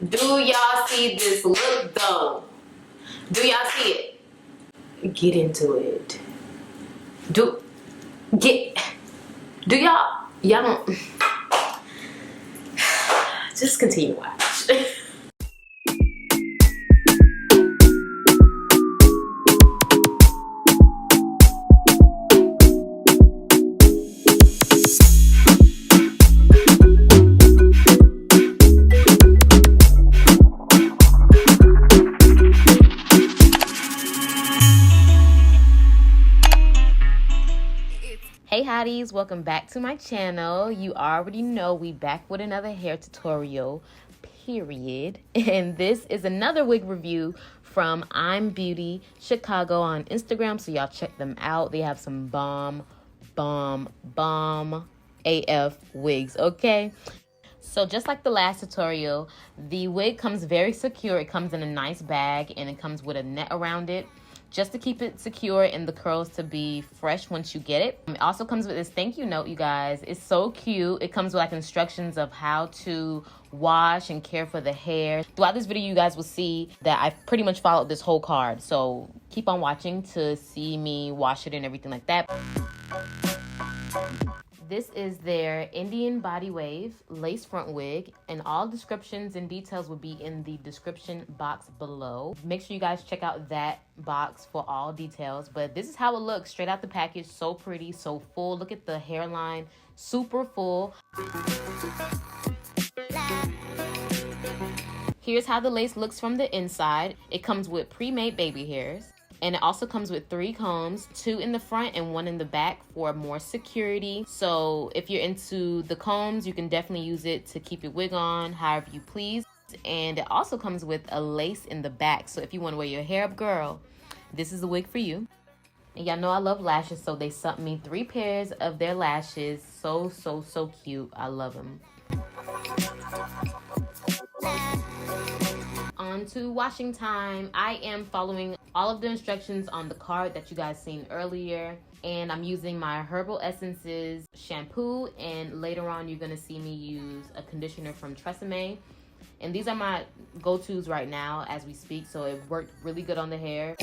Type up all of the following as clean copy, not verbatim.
Do y'all see this look though? Do y'all see it? Get into it. Do y'all don't just continue watch. Hey hotties, welcome back to my channel. You already know we back with another hair tutorial, period. And this is another wig review from I'm Beauty Chicago on Instagram, so y'all check them out. They have some bomb AF wigs, okay? So just like the last tutorial, the wig comes very secure. It comes in a nice bag and it comes with a net around it, just to keep it secure and the curls to be fresh once you get it. It also comes with this thank you note, you guys. It's so cute. It comes with like instructions of how to wash and care for the hair. Throughout this video, you guys will see that I've pretty much followed this whole card. So keep on watching to see me wash it and everything like that. This is their Indian Body Wave lace front wig, and all descriptions and details will be in the description box below. Make sure you guys check out that box for all details. But this is how it looks straight out the package. So pretty, so full. Look at the hairline, super full. Here's how the lace looks from the inside. It comes with pre-made baby hairs. And it also comes with 3 combs, 2 in the front and 1 in the back for more security. So if you're into the combs, you can definitely use it to keep your wig on however you please. And it also comes with a lace in the back. So if you want to wear your hair up, girl, this is the wig for you. And y'all know I love lashes, so they sent me 3 pairs of their lashes. So cute. I love them. On to washing time. I am following all of the instructions on the card that you guys seen earlier, and I'm using my Herbal Essences shampoo, and later on you're gonna see me use a conditioner from Tresemme. And these are my go-tos right now as we speak, so it worked really good on the hair.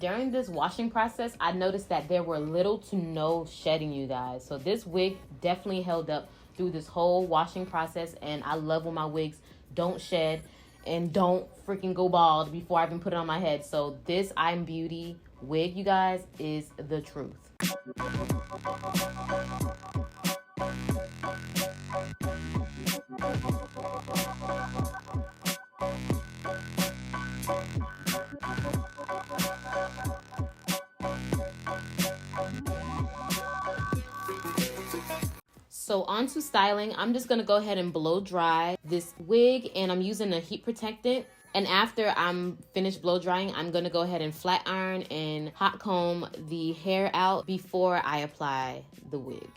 During this washing process, I noticed that there were little to no shedding, you guys. So this wig definitely held up through this whole washing process, and I love when my wigs don't shed and don't freaking go bald before I even put it on my head. So this I'm Beauty wig, you guys, is the truth. So on to styling. I'm just gonna go ahead and blow dry this wig, and I'm using a heat protectant. And after I'm finished blow drying, I'm gonna go ahead and flat iron and hot comb the hair out before I apply the wig.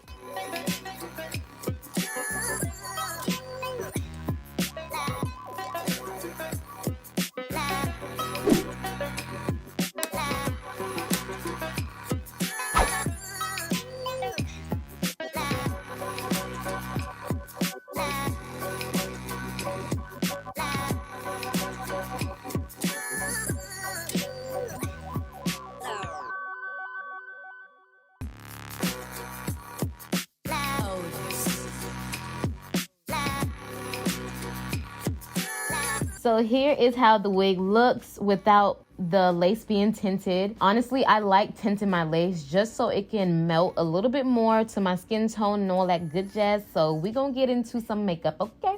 So here is how the wig looks without the lace being tinted. Honestly, I like tinting my lace just so it can melt a little bit more to my skin tone and all that good jazz. So we gonna get into some makeup, okay?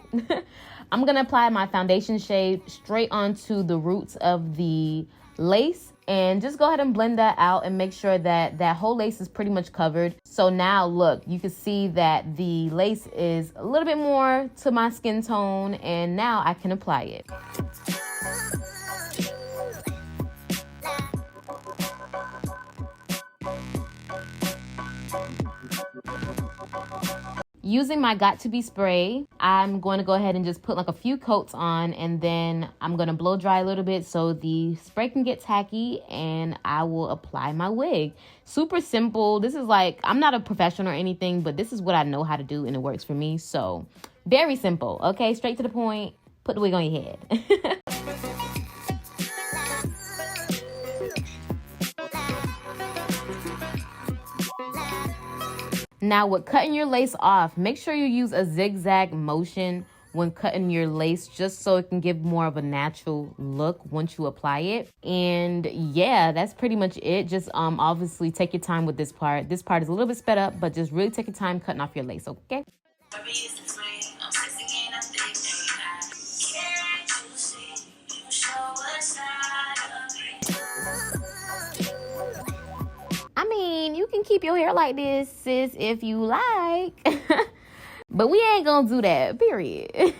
I'm gonna apply my foundation shade straight onto the roots of the lace, and just go ahead and blend that out and make sure that that whole lace is pretty much covered. So now look, you can see that the lace is a little bit more to my skin tone, and now I can apply it. Using my Got To Be spray, I'm going to go ahead and just put like a few coats on, and then I'm going to blow dry a little bit so the spray can get tacky, and I will apply my wig. Super simple. This is like, I'm not a professional or anything, but this is what I know how to do and it works for me. So very simple. Okay, straight to the point. Put the wig on your head. Now with cutting your lace off, make sure you use a zigzag motion when cutting your lace, just so it can give more of a natural look once you apply it. And yeah, that's pretty much it. Just obviously take your time with this part. This part is a little bit sped up, but just really take your time cutting off your lace, okay? I mean, you can keep your hair like this, sis, if you like. But we ain't gonna do that, period.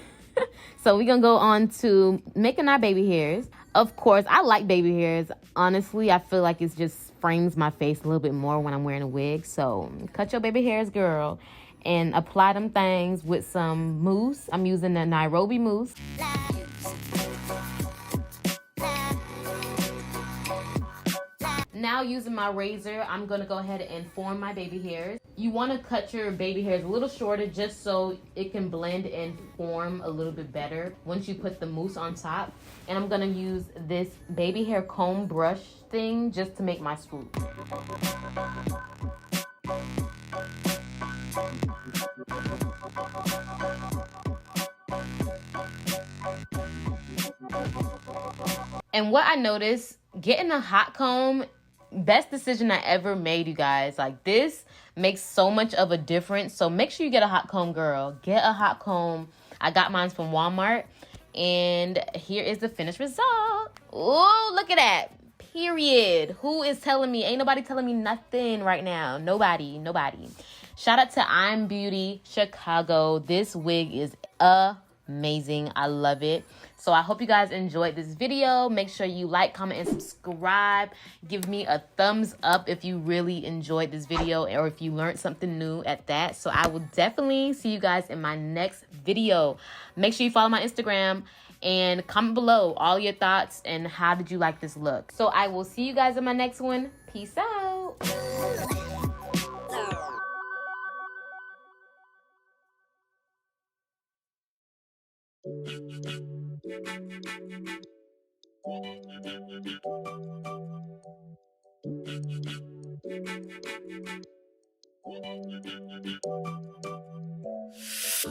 So we're gonna go on to making our baby hairs. Of course, I like baby hairs. Honestly, I feel like it just frames my face a little bit more when I'm wearing a wig. So cut your baby hairs, girl, and apply them things with some mousse. I'm using the Nairobi mousse. Now using my razor, I'm gonna go ahead and form my baby hairs. You wanna cut your baby hairs a little shorter just so it can blend and form a little bit better once you put the mousse on top. And I'm gonna use this baby hair comb brush thing just to make my swoop. And what I noticed, getting a hot comb, best decision I ever made, you guys. Like, this makes so much of a difference. So make sure you get a hot comb, girl. Get a hot comb. I got mine from Walmart. And here is the finished result. Oh, look at that. Period. Who is telling me? Ain't nobody telling me nothing right now. Nobody. Shout out to I'm Beauty Chicago. This wig is amazing. I love it. So I hope you guys enjoyed this video. Make sure you like, comment, and subscribe. Give me a thumbs up if you really enjoyed this video or if you learned something new at that. So I will definitely see you guys in my next video. Make sure you follow my Instagram and comment below all your thoughts and how did you like this look. So I will see you guys in my next one. Peace out.